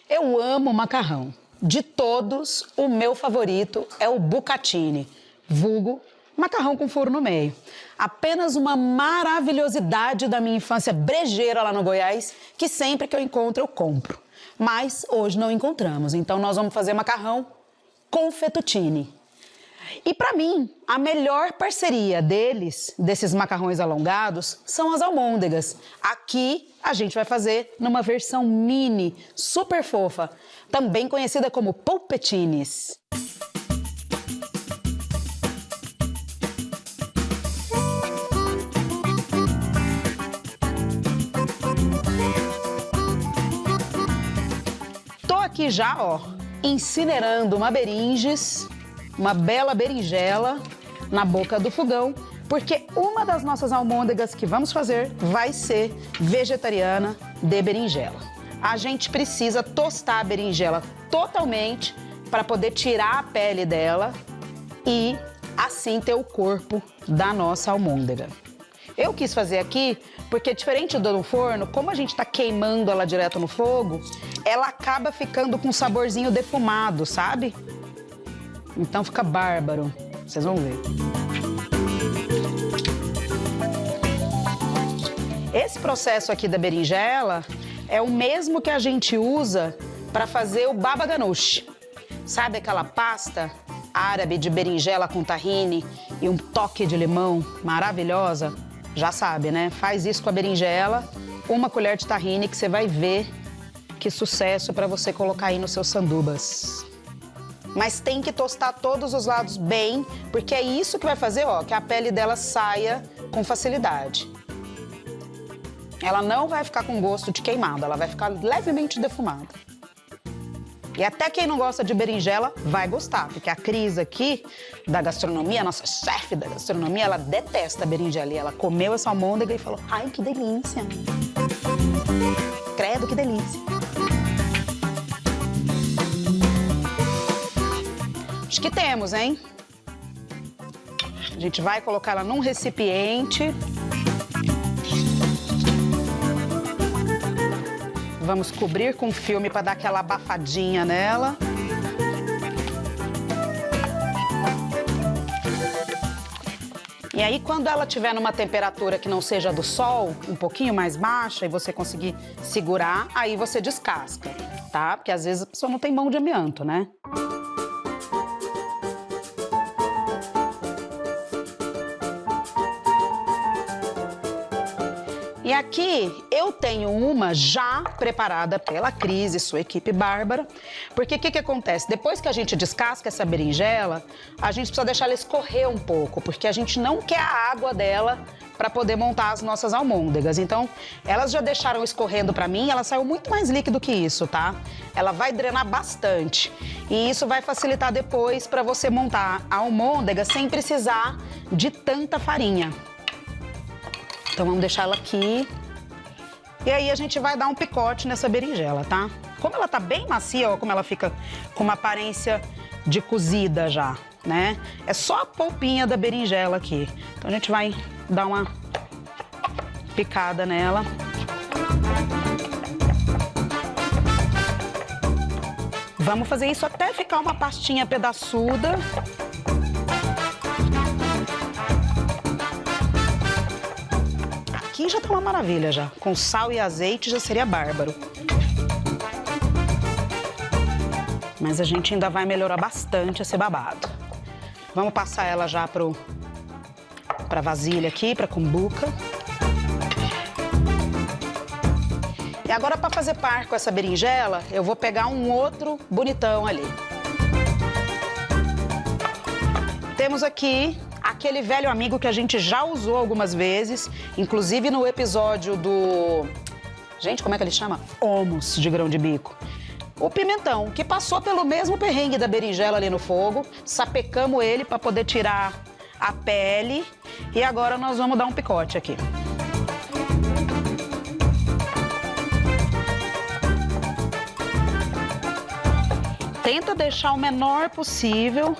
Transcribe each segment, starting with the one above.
Eu amo macarrão. De todos, o meu favorito é o bucatini, vulgo macarrão com furo no meio. Apenas uma maravilhosidade da minha infância brejeira lá no Goiás, que sempre que eu encontro, eu compro. Mas hoje não encontramos, então nós vamos fazer macarrão com fettuccine. E para mim, a melhor parceria desses macarrões alongados, são as almôndegas. Aqui a gente vai fazer numa versão mini, super fofa, também conhecida como polpettines. Tô aqui já, ó, incinerando uma berinjis, uma bela berinjela na boca do fogão, porque uma das nossas almôndegas que vamos fazer vai ser vegetariana de berinjela. A gente precisa tostar a berinjela totalmente para poder tirar a pele dela e assim ter o corpo da nossa almôndega. Eu quis fazer aqui porque, diferente do forno, como a gente está queimando ela direto no fogo, ela acaba ficando com um saborzinho defumado, sabe? Então fica bárbaro, vocês vão ver. Esse processo aqui da berinjela é o mesmo que a gente usa para fazer o baba ganoush. Sabe aquela pasta árabe de berinjela com tahine e um toque de limão maravilhosa? Já sabe, né? Faz isso com a berinjela, uma colher de tahine que você vai ver que sucesso para você colocar aí nos seus sandubas. Mas tem que tostar todos os lados bem, porque é isso que vai fazer, ó, que a pele dela saia com facilidade. Ela não vai ficar com gosto de queimado, ela vai ficar levemente defumada. E até quem não gosta de berinjela vai gostar, porque a Cris aqui, da gastronomia, a nossa chefe da gastronomia, ela detesta a berinjela. E ela comeu essa almôndega e falou, ai, que delícia. Credo, que delícia. Acho que temos, hein? A gente vai colocar ela num recipiente. Vamos cobrir com filme para dar aquela abafadinha nela. E aí, quando ela estiver numa temperatura que não seja do sol, um pouquinho mais baixa, e você conseguir segurar, aí você descasca, tá? Porque às vezes a pessoa não tem mão de amianto, né? E aqui eu tenho uma já preparada pela Cris e sua equipe bárbara, porque o que acontece? Depois que a gente descasca essa berinjela, a gente precisa deixar ela escorrer um pouco, porque a gente não quer a água dela para poder montar as nossas almôndegas. Então, elas já deixaram escorrendo para mim, ela saiu muito mais líquido que isso, tá? Ela vai drenar bastante e isso vai facilitar depois para você montar a almôndega sem precisar de tanta farinha. Então vamos deixar ela aqui. E aí a gente vai dar um picote nessa berinjela, tá? Como ela tá bem macia, ó, como ela fica com uma aparência de cozida já, né? É só a polpinha da berinjela aqui. Então a gente vai dar uma picada nela. Vamos fazer isso até ficar uma pastinha pedaçuda. Aqui já tá uma maravilha já. Com sal e azeite já seria bárbaro. Mas a gente ainda vai melhorar bastante esse babado. Vamos passar ela já pra vasilha aqui, pra cumbuca. E agora, para fazer par com essa berinjela, eu vou pegar um outro bonitão ali. Temos aqui aquele velho amigo que a gente já usou algumas vezes, inclusive no episódio do... Gente, como é que ele chama? Hummus de grão de bico. O pimentão, que passou pelo mesmo perrengue da berinjela ali no fogo, sapecamos ele para poder tirar a pele e agora nós vamos dar um picote aqui. Tenta deixar o menor possível,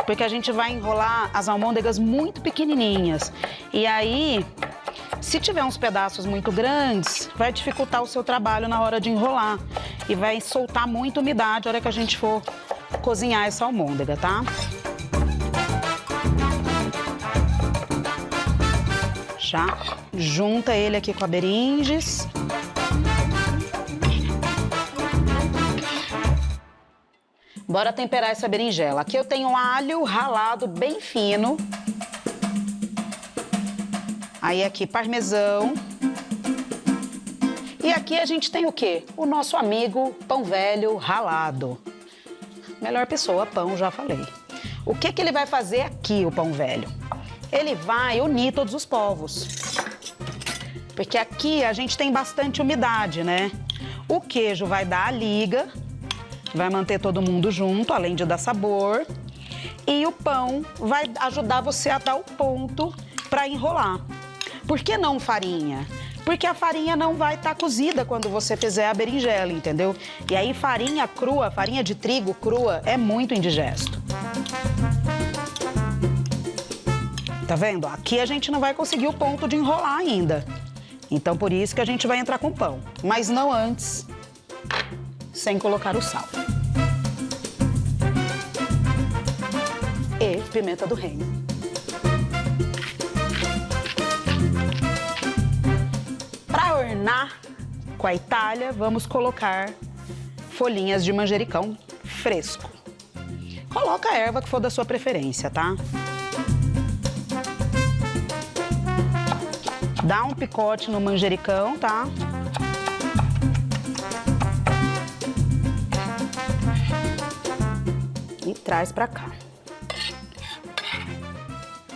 porque a gente vai enrolar as almôndegas muito pequenininhas. E aí, Se tiver uns pedaços muito grandes, vai dificultar o seu trabalho na hora de enrolar e vai soltar muita umidade na hora que a gente for cozinhar essa almôndega, tá? Já junta ele aqui com a berinjis. Bora temperar essa berinjela. Aqui eu tenho alho ralado bem fino. Aí aqui parmesão. E aqui a gente tem o quê? O nosso amigo pão velho ralado. Melhor pessoa, pão, já falei. O que ele vai fazer aqui, o pão velho? Ele vai unir todos os povos. Porque aqui a gente tem bastante umidade, né? O queijo vai dar a liga, vai manter todo mundo junto, além de dar sabor. E o pão vai ajudar você a dar o ponto para enrolar. Por que não farinha? Porque a farinha não vai estar cozida quando você fizer a berinjela, entendeu? E aí farinha crua, farinha de trigo crua, é muito indigesto. Tá vendo? Aqui a gente não vai conseguir o ponto de enrolar ainda. Então, por isso que a gente vai entrar com pão. Mas não antes, sem colocar o sal. E pimenta do reino. Para ornar com a Itália, vamos colocar folhinhas de manjericão fresco. Coloca a erva que for da sua preferência, tá? Dá um picote no manjericão, tá? E traz pra cá.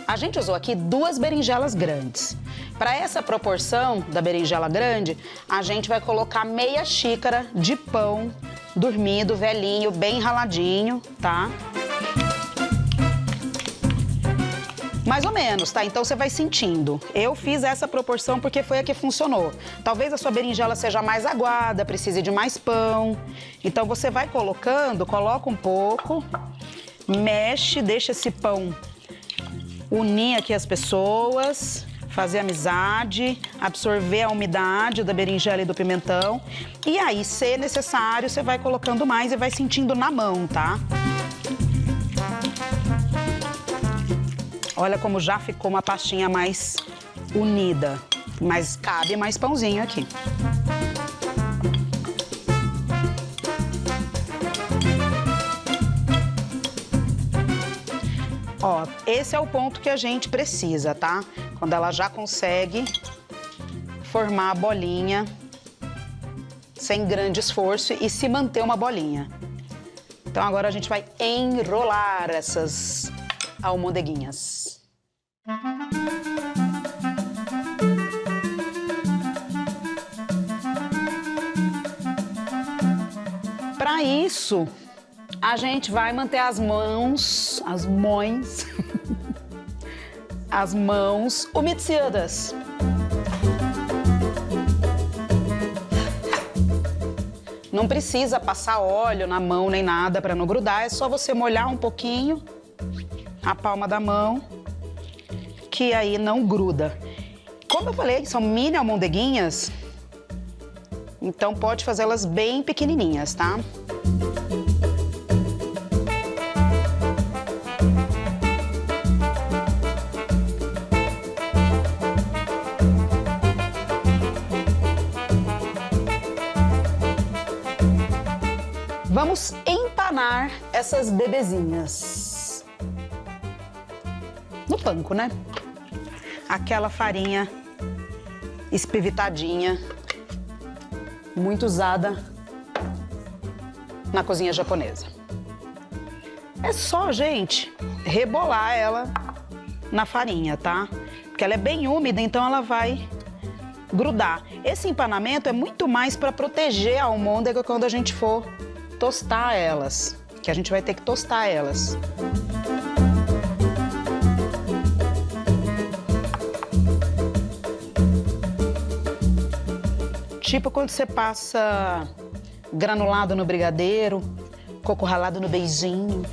A gente usou aqui 2 berinjelas grandes. Para essa proporção da berinjela grande, a gente vai colocar meia xícara de pão dormido, velhinho, bem raladinho, tá? Mais ou menos, tá? Então você vai sentindo. Eu fiz essa proporção porque foi a que funcionou. Talvez a sua berinjela seja mais aguada, precise de mais pão. Então você vai colocando, coloca um pouco, mexe, deixa esse pão unir aqui as pessoas, fazer amizade, absorver a umidade da berinjela e do pimentão. E aí, se necessário, você vai colocando mais e vai sentindo na mão, tá? Olha como já ficou uma pastinha mais unida, mas cabe mais pãozinho aqui. Ó, esse é o ponto que a gente precisa, tá? Quando ela já consegue formar a bolinha sem grande esforço e se manter uma bolinha. Então agora a gente vai enrolar essas almodeguinhas. Para isso, a gente vai manter as mãos umedecidas. Não precisa passar óleo na mão nem nada para não grudar, é só você molhar um pouquinho a palma da mão, que aí não gruda. Como eu falei, são mini almondeguinhas, então pode fazê-las bem pequenininhas, tá? Vamos empanar essas bebezinhas no panko, né? Aquela farinha espivitadinha, muito usada na cozinha japonesa. É só, gente, rebolar ela na farinha, tá? Porque ela é bem úmida, então ela vai grudar. Esse empanamento é muito mais para proteger a almôndega quando a gente for tostar elas, que a gente vai ter que tostar elas. Tipo quando você passa granulado no brigadeiro, coco ralado no beijinho.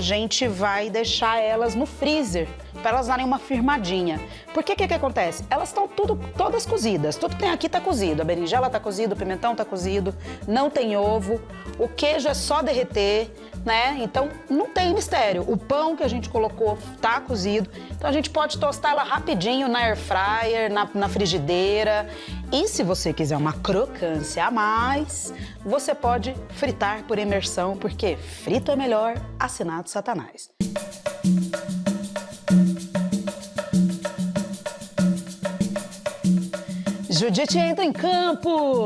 a gente vai deixar elas no freezer para elas darem uma firmadinha. Porque o que acontece? Elas estão todas cozidas, tudo que tem aqui tá cozido. A berinjela tá cozida, o pimentão tá cozido, não tem ovo, o queijo é só derreter, né? Então não tem mistério. O pão que a gente colocou tá cozido, então a gente pode tostar ela rapidinho na air fryer, na frigideira. E se você quiser uma crocância a mais, você pode fritar por imersão, porque frito é melhor, assinado Satanás. Judite entra em campo,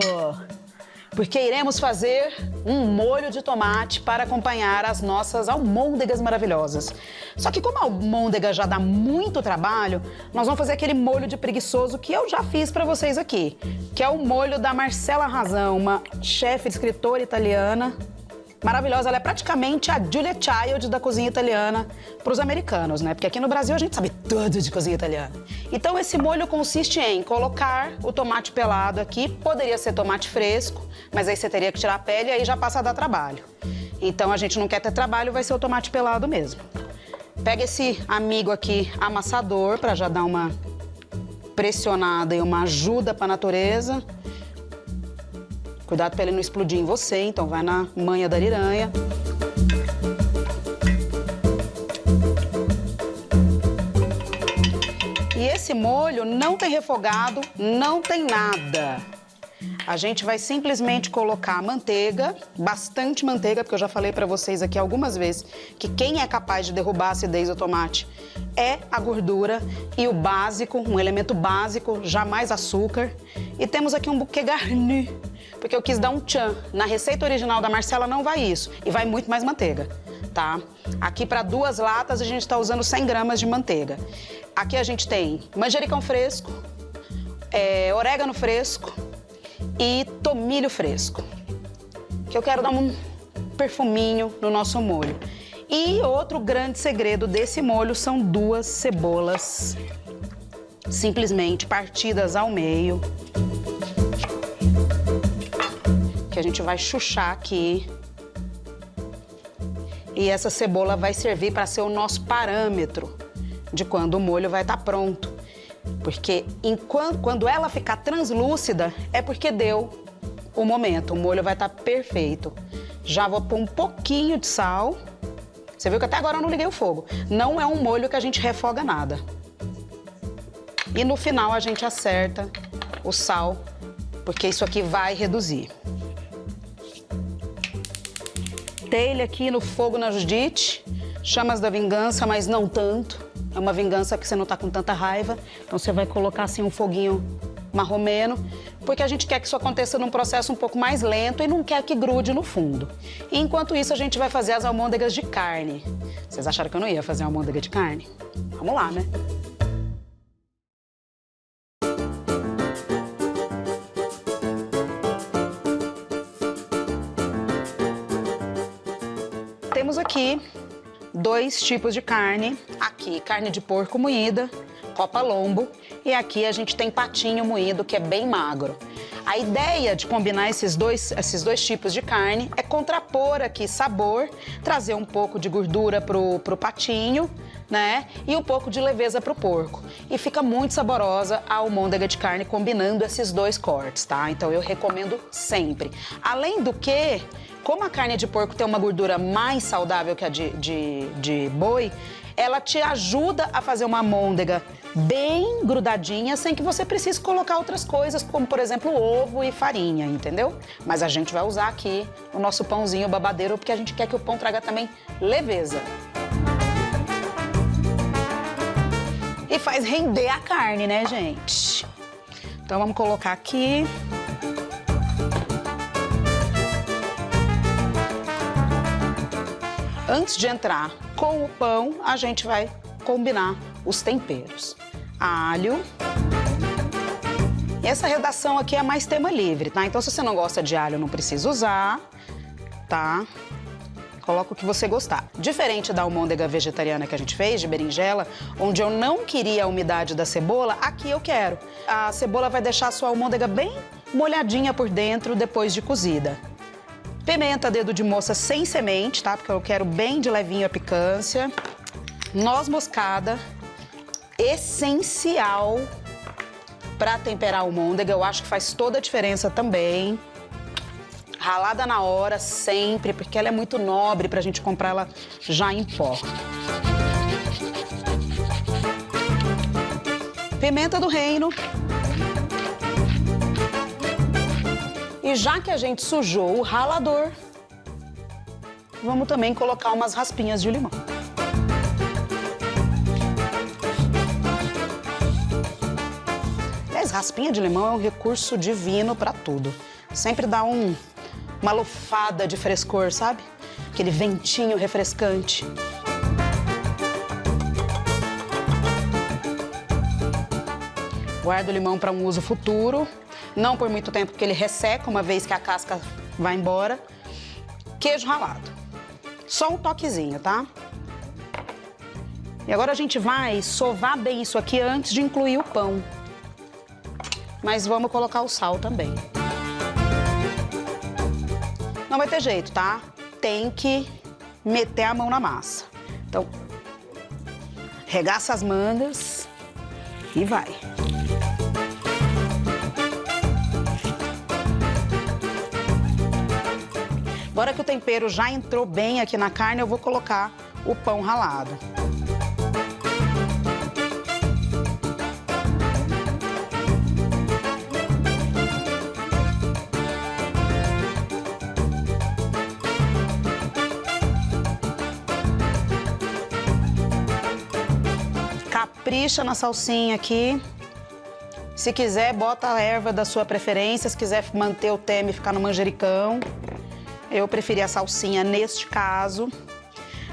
porque iremos fazer um molho de tomate para acompanhar as nossas almôndegas maravilhosas. Só que como a almôndega já dá muito trabalho, nós vamos fazer aquele molho de preguiçoso que eu já fiz para vocês aqui, que é o molho da Marcella Razão, uma chefe escritora italiana maravilhosa. Ela é praticamente a Julia Child da cozinha italiana para os americanos, né? Porque aqui no Brasil a gente sabe tudo de cozinha italiana. Então esse molho consiste em colocar o tomate pelado aqui, poderia ser tomate fresco, mas aí você teria que tirar a pele e aí já passa a dar trabalho. Então a gente não quer ter trabalho, vai ser o tomate pelado mesmo. Pega esse amigo aqui amassador para já dar uma pressionada e uma ajuda para a natureza. Cuidado para ele não explodir em você, então vai na manha da ariranha. E esse molho não tem refogado, não tem nada. A gente vai simplesmente colocar manteiga, bastante manteiga, porque eu já falei para vocês aqui algumas vezes que quem é capaz de derrubar a acidez do tomate é a gordura e o básico, um elemento básico, jamais açúcar. E temos aqui um bouquet garni, porque eu quis dar um tchan. Na receita original da Marcella não vai isso, e vai muito mais manteiga, tá? Aqui para 2 latas a gente está usando 100 gramas de manteiga. Aqui a gente tem manjericão fresco, orégano fresco e tomilho fresco, que eu quero dar um perfuminho no nosso molho. E outro grande segredo desse molho são 2 cebolas, simplesmente partidas ao meio, que a gente vai chuchar aqui. E essa cebola vai servir para ser o nosso parâmetro de quando o molho vai estar pronto. Porque quando ela ficar translúcida, é porque deu o momento, o molho vai estar perfeito. Já vou pôr um pouquinho de sal. Você viu que até agora eu não liguei o fogo. Não é um molho que a gente refoga nada. E no final a gente acerta o sal, porque isso aqui vai reduzir. Telha aqui no fogo na Judite, chamas da vingança, mas não tanto. É uma vingança que você não tá com tanta raiva, então você vai colocar assim um foguinho marromeno, porque a gente quer que isso aconteça num processo um pouco mais lento e não quer que grude no fundo. E enquanto isso a gente vai fazer as almôndegas de carne. Vocês acharam que eu não ia fazer uma almôndega de carne? Vamos lá, né? Temos aqui 2 tipos de carne. Aqui, carne de porco moída, copa lombo. E aqui a gente tem patinho moído, que é bem magro. A ideia de combinar esses dois tipos de carne é contrapor aqui sabor, trazer um pouco de gordura pro patinho, né? E um pouco de leveza pro porco. E fica muito saborosa a almôndega de carne combinando esses 2 cortes, tá? Então eu recomendo sempre. Além do que, como a carne de porco tem uma gordura mais saudável que a de boi, ela te ajuda a fazer uma almôndega bem grudadinha, sem que você precise colocar outras coisas, como, por exemplo, ovo e farinha, entendeu? Mas a gente vai usar aqui o nosso pãozinho babadeiro, porque a gente quer que o pão traga também leveza. E faz render a carne, né, gente? Então vamos colocar aqui. Antes de entrar com o pão, a gente vai combinar os temperos. Alho. Essa redação aqui é mais tema livre, tá? Então, se você não gosta de alho, não precisa usar, tá? Coloca o que você gostar. Diferente da almôndega vegetariana que a gente fez, de berinjela, onde eu não queria a umidade da cebola, aqui eu quero. A cebola vai deixar a sua almôndega bem molhadinha por dentro depois de cozida. Pimenta dedo de moça sem semente, tá? Porque eu quero bem de levinho a picância. Noz moscada, essencial para temperar a almôndega. Eu acho que faz toda a diferença também. Ralada na hora, sempre, porque ela é muito nobre pra gente comprar ela já em pó. Pimenta do reino. E já que a gente sujou o ralador, vamos também colocar umas raspinhas de limão. Mas raspinha de limão é um recurso divino para tudo. Sempre dá uma lufada de frescor, sabe? Aquele ventinho refrescante. Guardo o limão para um uso futuro. Não por muito tempo, porque ele resseca uma vez que a casca vai embora. Queijo ralado. Só um toquezinho, tá? E agora a gente vai sovar bem isso aqui antes de incluir o pão. Mas vamos colocar o sal também. Não vai ter jeito, tá? Tem que meter a mão na massa. Então, regaça as mangas e vai. Agora que o tempero já entrou bem aqui na carne, eu vou colocar o pão ralado. Capricha na salsinha aqui. Se quiser, bota a erva da sua preferência. Se quiser manter o tema e ficar no manjericão. Eu preferi a salsinha neste caso.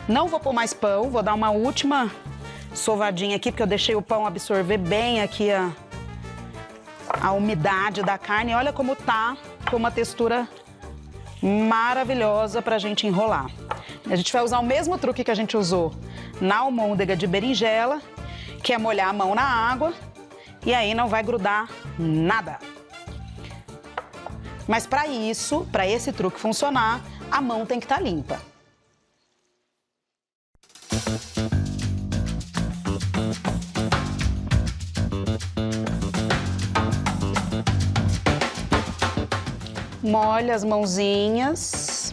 Não vou pôr mais pão, vou dar uma última sovadinha aqui, porque eu deixei o pão absorver bem aqui a umidade da carne. Olha como tá, com uma textura maravilhosa pra gente enrolar. A gente vai usar o mesmo truque que a gente usou na almôndega de berinjela, que é molhar a mão na água, e aí não vai grudar nada. Mas para isso, para esse truque funcionar, a mão tem que estar limpa. Molha as mãozinhas.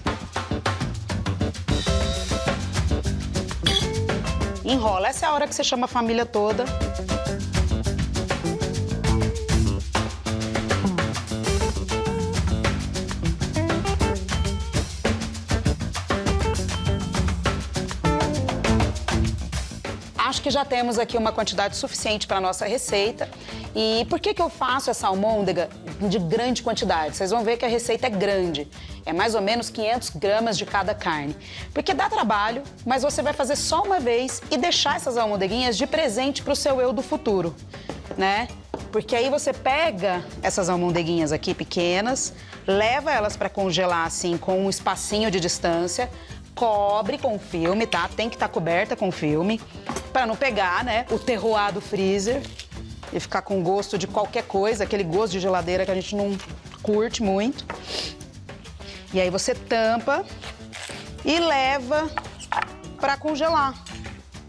Enrola. Essa é a hora que você chama a família toda. Acho que já temos aqui uma quantidade suficiente para a nossa receita. E por que eu faço essa almôndega de grande quantidade? Vocês vão ver que a receita é grande. É mais ou menos 500 gramas de cada carne. Porque dá trabalho, mas você vai fazer só uma vez e deixar essas almôndeguinhas de presente para o seu eu do futuro, né? Porque aí você pega essas almôndeguinhas aqui pequenas, leva elas para congelar assim com um espacinho de distância, cobre com filme, tá? Tem que estar coberta com filme, para não pegar, né, o terroir do freezer e ficar com gosto de qualquer coisa, aquele gosto de geladeira que a gente não curte muito. E aí você tampa e leva para congelar,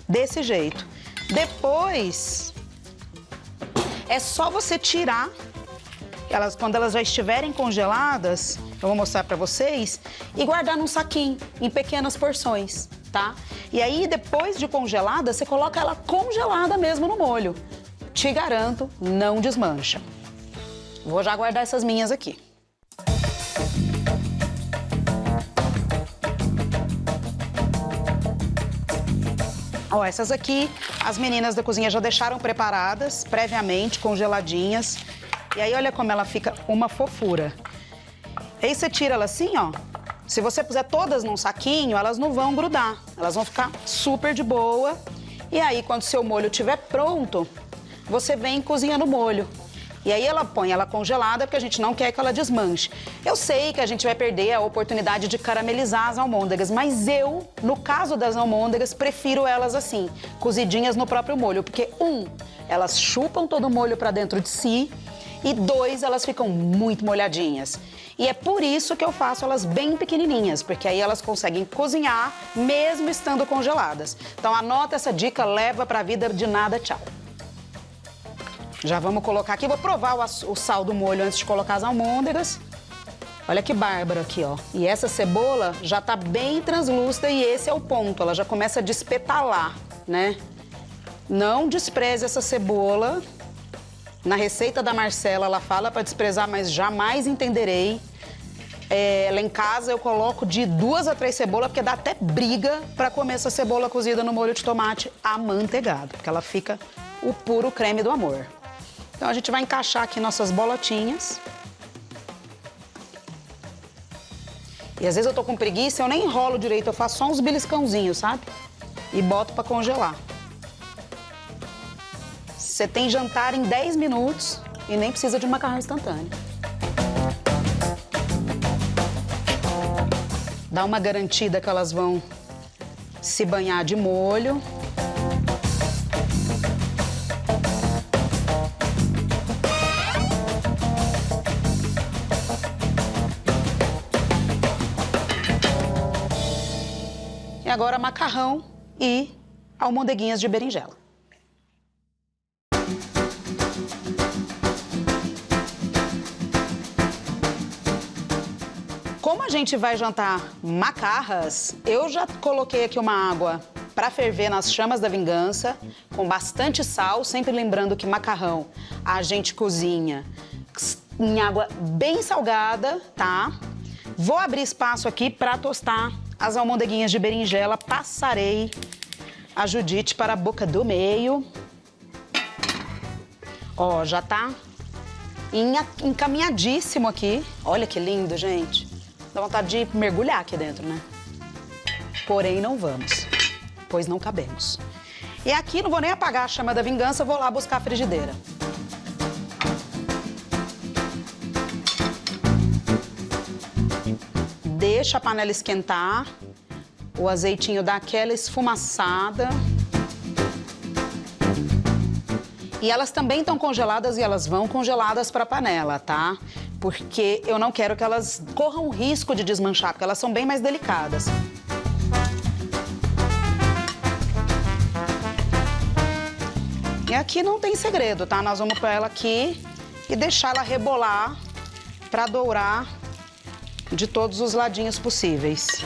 desse jeito. Depois, é só você tirar, quando elas já estiverem congeladas, eu vou mostrar para vocês, e guardar num saquinho, em pequenas porções, tá? E aí, depois de congelada, você coloca ela congelada mesmo no molho. Te garanto, não desmancha. Vou já guardar essas minhas aqui. Ó, essas aqui, as meninas da cozinha já deixaram preparadas, previamente, congeladinhas. E aí, olha como ela fica uma fofura. Aí você tira ela assim, ó. Se você puser todas num saquinho, elas não vão grudar. Elas vão ficar super de boa. E aí, quando o seu molho estiver pronto, você vem e cozinha no molho. E aí ela põe ela congelada, porque a gente não quer que ela desmanche. Eu sei que a gente vai perder a oportunidade de caramelizar as almôndegas, mas eu, no caso das almôndegas, prefiro elas assim, cozidinhas no próprio molho. Porque, elas chupam todo o molho pra dentro de si, e 2, elas ficam muito molhadinhas. E é por isso que eu faço elas bem pequenininhas, porque aí elas conseguem cozinhar mesmo estando congeladas. Então anota essa dica, leva pra vida de nada, tchau. Já vamos colocar aqui, vou provar o sal do molho antes de colocar as almôndegas. Olha que bárbaro aqui, ó. E essa cebola já tá bem translúcida e esse é o ponto, ela já começa a despetalar, né? Não despreze essa cebola. Na receita da Marcela, ela fala para desprezar, mas jamais entenderei. Lá em casa eu coloco de 2 a 3 cebolas, porque dá até briga para comer essa cebola cozida no molho de tomate amanteigado, porque ela fica o puro creme do amor. Então a gente vai encaixar aqui nossas bolotinhas. E às vezes eu tô com preguiça, eu nem enrolo direito, eu faço só uns beliscãozinhos, sabe? E boto para congelar. Você tem jantar em 10 minutos e nem precisa de macarrão instantâneo. Dá uma garantida que elas vão se banhar de molho. E agora macarrão e almôndeguinhas de berinjela. Como a gente vai jantar macarras, eu já coloquei aqui uma água para ferver nas chamas da vingança, com bastante sal, sempre lembrando que macarrão a gente cozinha em água bem salgada, tá? Vou abrir espaço aqui para tostar as almôndeguinhas de berinjela, passarei a Judite para a boca do meio. Ó, já tá encaminhadíssimo aqui. Olha que lindo, gente. Dá vontade de mergulhar aqui dentro, né? Porém, não vamos, pois não cabemos. E aqui, não vou nem apagar a chama da vingança, vou lá buscar a frigideira. Deixa a panela esquentar, o azeitinho dá aquela esfumaçada. E elas também estão congeladas e elas vão congeladas para a panela, tá? Porque eu não quero que elas corram o risco de desmanchar, porque elas são bem mais delicadas. E aqui não tem segredo, tá? Nós vamos pôr ela aqui e deixar ela rebolar para dourar de todos os ladinhos possíveis.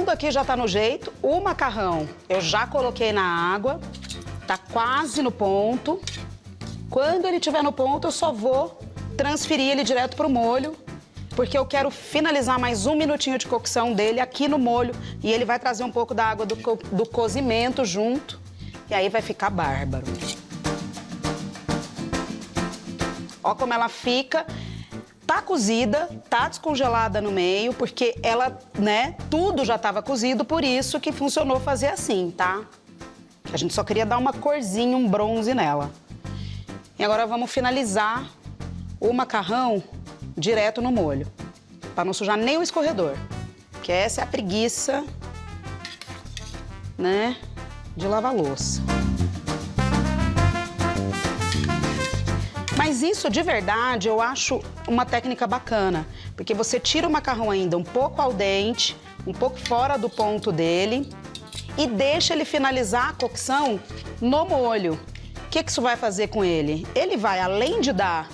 Aqui já tá no jeito. O macarrão eu já coloquei na água, tá quase no ponto. Quando ele estiver no ponto, eu só vou transferir ele direto pro molho, porque eu quero finalizar mais 1 minutinho de cocção dele aqui no molho e ele vai trazer um pouco da água do cozimento junto e aí vai ficar bárbaro. Ó como ela fica. Tá cozida, tá descongelada no meio, porque ela, né, tudo já tava cozido, por isso que funcionou fazer assim, tá? A gente só queria dar uma corzinha, um bronze nela. E agora vamos finalizar o macarrão direto no molho, para não sujar nem o escorredor, que essa é a preguiça, né, de lavar louça. Mas isso, de verdade, eu acho uma técnica bacana, porque você tira o macarrão ainda um pouco al dente, um pouco fora do ponto dele e deixa ele finalizar a cocção no molho. O que isso vai fazer com ele? Ele vai, além de dar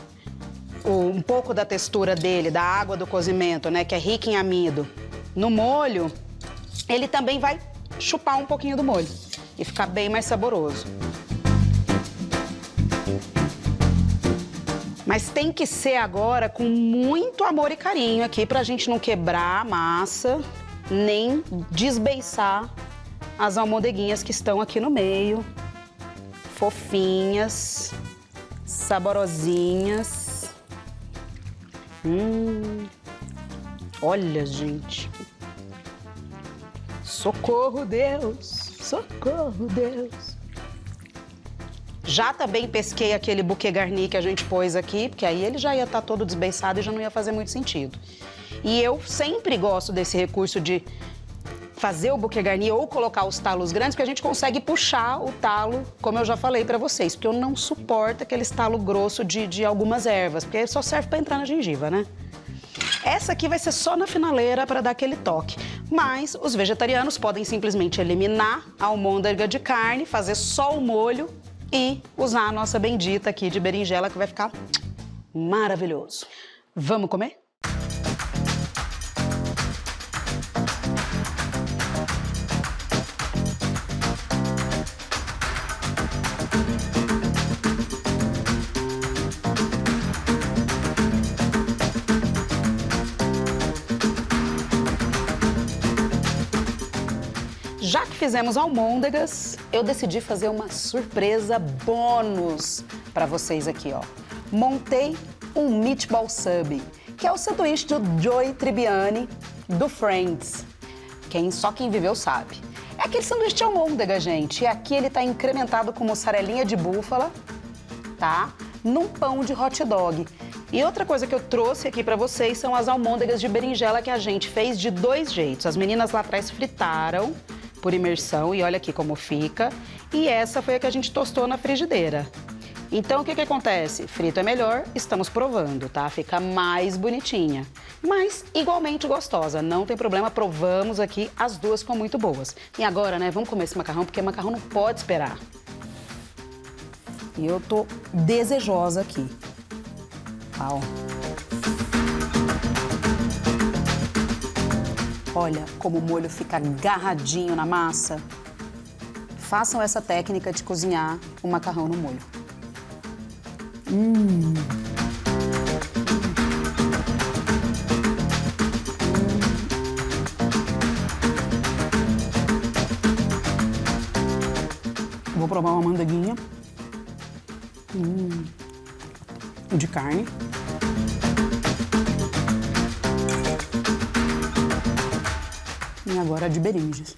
um pouco da textura dele, da água do cozimento, né, que é rica em amido, no molho, ele também vai chupar um pouquinho do molho e ficar bem mais saboroso. Mas tem que ser agora com muito amor e carinho aqui pra gente não quebrar a massa, nem desbeiçar as almôndeguinhas que estão aqui no meio. Fofinhas, saborosinhas. Olha, gente. Socorro, Deus! Socorro, Deus! Já também pesquei aquele bouquet garni que a gente pôs aqui, porque aí ele já ia estar todo desbeiçado e já não ia fazer muito sentido. E eu sempre gosto desse recurso de fazer o bouquet garni ou colocar os talos grandes, porque a gente consegue puxar o talo, como eu já falei pra vocês, porque eu não suporto aquele talo grosso de algumas ervas, porque só serve pra entrar na gengiva, né? Essa aqui vai ser só na finaleira para dar aquele toque. Mas os vegetarianos podem simplesmente eliminar a almôndega de carne, fazer só o molho e usar a nossa bendita aqui de berinjela, que vai ficar maravilhoso. Vamos comer? Já que fizemos almôndegas, eu decidi fazer uma surpresa bônus para vocês aqui, ó. Montei um meatball sub, que é o sanduíche do Joey Tribbiani, do Friends. Só quem viveu sabe. É aquele sanduíche de almôndega, gente. E aqui ele tá incrementado com mussarelinha de búfala, tá? Num pão de hot dog. E outra coisa que eu trouxe aqui pra vocês são as almôndegas de berinjela que a gente fez de 2 jeitos. As meninas lá atrás fritaram por imersão e olha aqui como fica. E essa foi a que a gente tostou na frigideira. Então, o que acontece? Frito é melhor, estamos provando, tá? Fica mais bonitinha, mas igualmente gostosa. Não tem problema, provamos aqui, as duas ficam muito boas. E agora, né, vamos comer esse macarrão, porque macarrão não pode esperar. E eu tô desejosa aqui. Ó. Olha como o molho fica agarradinho na massa. Façam essa técnica de cozinhar o macarrão no molho. Vou provar uma mandeguinha. O de carne. E agora de berinjela.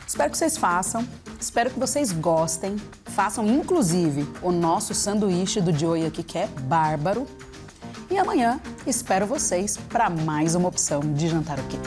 Espero que vocês façam, espero que vocês gostem. Façam, inclusive, o nosso sanduíche do Joey aqui, que é bárbaro. E amanhã espero vocês para mais uma opção de jantar o quê?